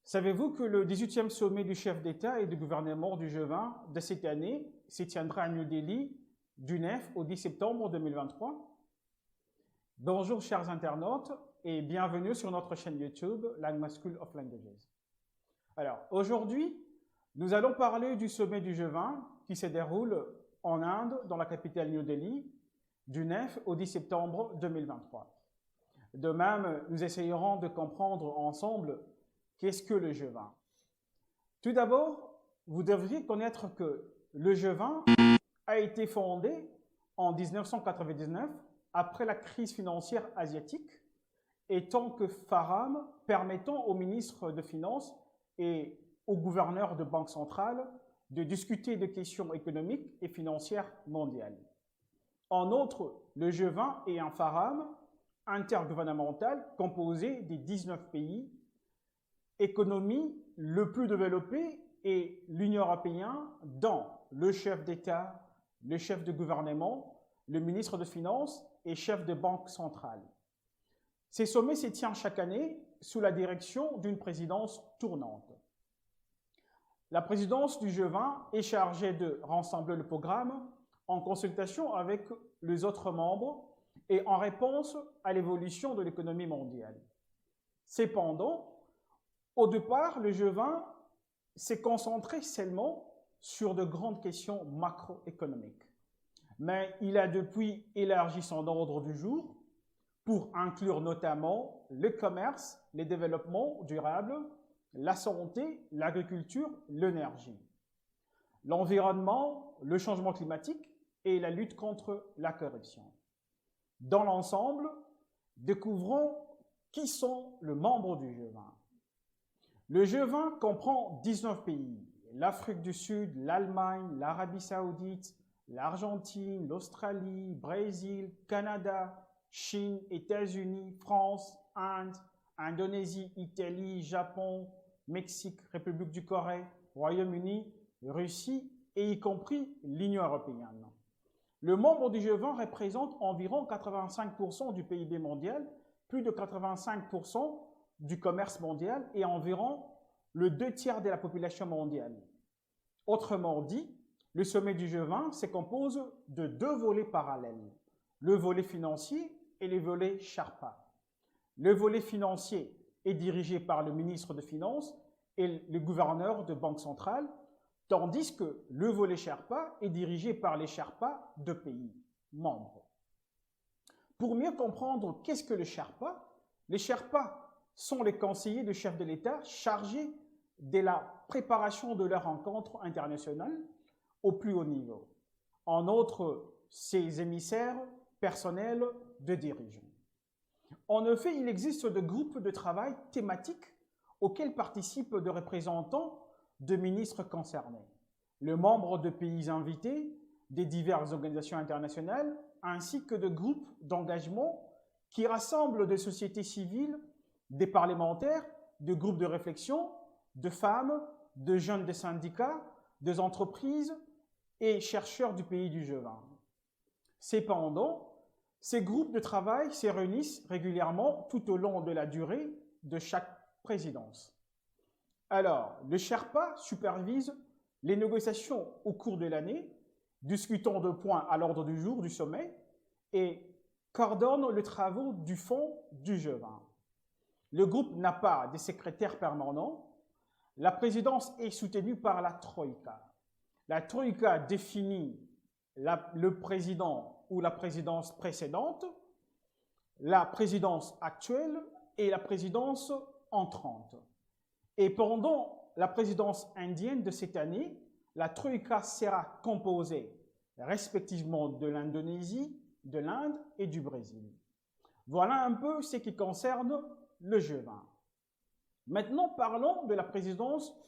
Savez-vous que le 18e sommet du chef d'État et de gouvernement du G20 de cette année se tiendra à New Delhi du 9 au 10 septembre 2023? Bonjour chers internautes et bienvenue sur notre chaîne YouTube Langma School of Languages. Alors aujourd'hui, nous allons parler du sommet du G20 qui se déroule en Inde dans la capitale New Delhi du 9 au 10 septembre 2023. De même, nous essayerons de comprendre ensemble qu'est-ce que le G20. Tout d'abord, vous devriez connaître que le G20 a été fondé en 1999 après la crise financière asiatique et tant que forum permettant aux ministres de Finances et aux gouverneurs de banques centrales de discuter de questions économiques et financières mondiales. En outre, le G20 est un forum intergouvernemental composé des 19 pays. Économie le plus développée est l'Union européenne, dont le chef d'État, le chef de gouvernement, le ministre de Finances et chef de banque centrale. Ces sommets se tiennent chaque année sous la direction d'une présidence tournante. La présidence du G20 est chargée de rassembler le programme en consultation avec les autres membres et en réponse à l'évolution de l'économie mondiale. Cependant, au départ, le G20 s'est concentré seulement sur de grandes questions macroéconomiques. Mais il a depuis élargi son ordre du jour pour inclure notamment le commerce, les développements durables, la santé, l'agriculture, l'énergie, l'environnement, le changement climatique et la lutte contre la corruption. Dans l'ensemble, découvrons qui sont les membres du G20. Le G20 comprend 19 pays, l'Afrique du Sud, l'Allemagne, l'Arabie Saoudite, l'Argentine, l'Australie, Brésil, Canada, Chine, États-Unis, France, Inde, Indonésie, Italie, Japon, Mexique, République du Corée, Royaume-Uni, Russie et y compris l'Union européenne. Le membre du G20 représente environ 85% du PIB mondial, plus de 85% du commerce mondial et environ le 2/3 de la population mondiale. Autrement dit, le sommet du G20 se compose de deux volets parallèles, le volet financier et le volet Sherpa. Le volet financier est dirigé par le ministre de Finances et le gouverneur de banque centrale, tandis que le volet Sherpa est dirigé par les Sherpas de pays membres. Pour mieux comprendre qu'est-ce que le Sherpa, les Sherpas sont les conseillers du chef de l'État chargés de la préparation de leurs rencontres internationales au plus haut niveau. En outre, ces émissaires personnels de dirigeants. En effet, il existe des groupes de travail thématiques auxquels participent des représentants de ministres concernés, les membres de pays invités, des diverses organisations internationales, ainsi que de groupes d'engagement qui rassemblent des sociétés civiles, des parlementaires, de groupes de réflexion, de femmes, de jeunes des syndicats, des entreprises et chercheurs du pays du G20. Cependant, ces groupes de travail se réunissent régulièrement tout au long de la durée de chaque présidence. Alors, le Sherpa supervise les négociations au cours de l'année, discutant de points à l'ordre du jour du sommet et coordonne les travaux du fond du G20. Le groupe n'a pas de secrétaire permanent. La présidence est soutenue par la Troïka. La Troïka définit le président ou la présidence précédente, la présidence actuelle et la présidence entrante. Et pendant la présidence indienne de cette année, la Troïka sera composée respectivement de l'Indonésie, de l'Inde et du Brésil. Voilà un peu ce qui concerne le G20. Maintenant, parlons de la présidence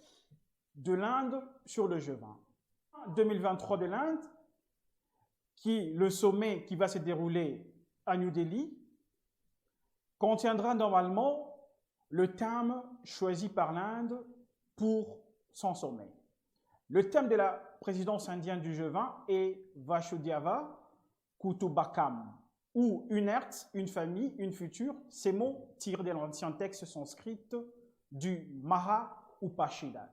de l'Inde sur le G20. 2023 de l'Inde, le sommet qui va se dérouler à New Delhi, contiendra normalement le thème choisi par l'Inde pour son sommet. Le thème de la présidence indienne du G20 est Vasudhaiva Kutumbakam, ou une Earth, une famille, une future. Ces mots tirés de l'ancien texte sanskrit du Maha Upashida.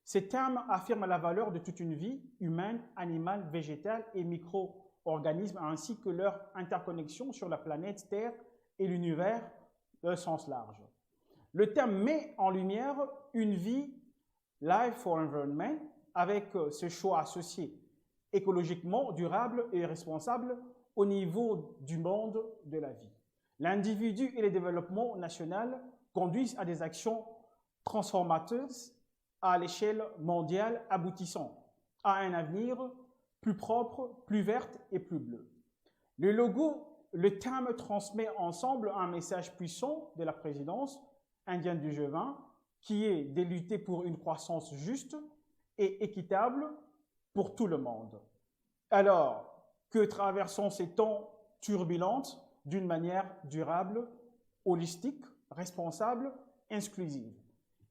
Ces termes affirment la valeur de toute une vie humaine, animale, végétale et micro-organisme, ainsi que leur interconnexion sur la planète Terre et l'univers de sens large. Le terme met en lumière une vie life for environment avec ce choix associé écologiquement durable et responsable au niveau du monde de la vie. L'individu et le développement national conduisent à des actions transformatrices à l'échelle mondiale, aboutissant à un avenir plus propre, plus vert et plus bleu. Le logo, le terme transmet ensemble un message puissant de la présidence indienne du G20 qui est de lutter pour une croissance juste et équitable pour tout le monde. Alors que traversons ces temps turbulents d'une manière durable, holistique, responsable, inclusive.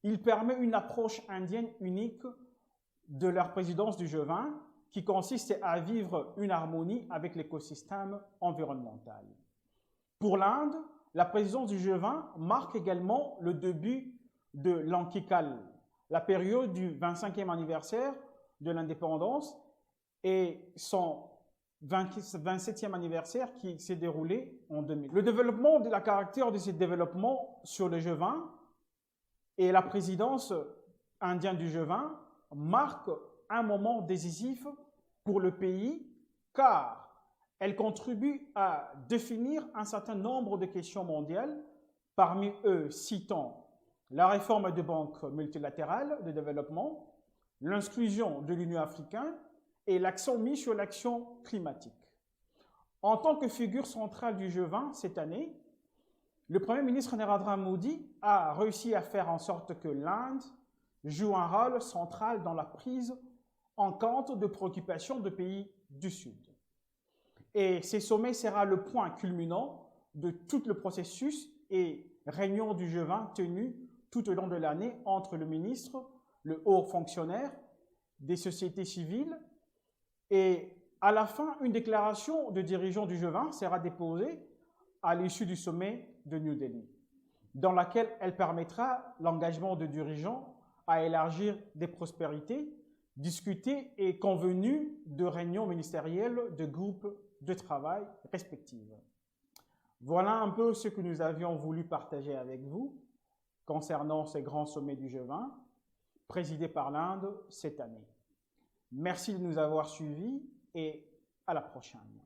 Il permet une approche indienne unique de leur présidence du G20 qui consiste à vivre une harmonie avec l'écosystème environnemental. Pour l'Inde, la présidence du G20 marque également le début de l'Ankikal, la période du 25e anniversaire de l'indépendance et son 27e anniversaire qui s'est déroulé en 2000. Le développement de la caractère de ce développement sur le G20 et la présidence indienne du G20 marquent un moment décisif pour le pays car elle contribue à définir un certain nombre de questions mondiales, parmi eux citant la réforme des banques multilatérales de développement, l'inclusion de l'Union africaine et l'accent mis sur l'action climatique. En tant que figure centrale du G20 cette année, le Premier ministre Narendra Modi a réussi à faire en sorte que l'Inde joue un rôle central dans la prise en compte de préoccupations de pays du Sud. Et ce sommet sera le point culminant de tout le processus et réunion du G20 tenue tout au long de l'année entre le ministre, le haut fonctionnaire des sociétés civiles et à la fin, une déclaration de dirigeants du G20 sera déposée à l'issue du sommet de New Delhi, dans laquelle elle permettra l'engagement de dirigeants à élargir des prospérités, discuter et convenu de réunions ministérielles de groupes de travail respectifs. Voilà un peu ce que nous avions voulu partager avec vous concernant ce grand sommet du G20, présidé par l'Inde cette année. Merci de nous avoir suivis et à la prochaine.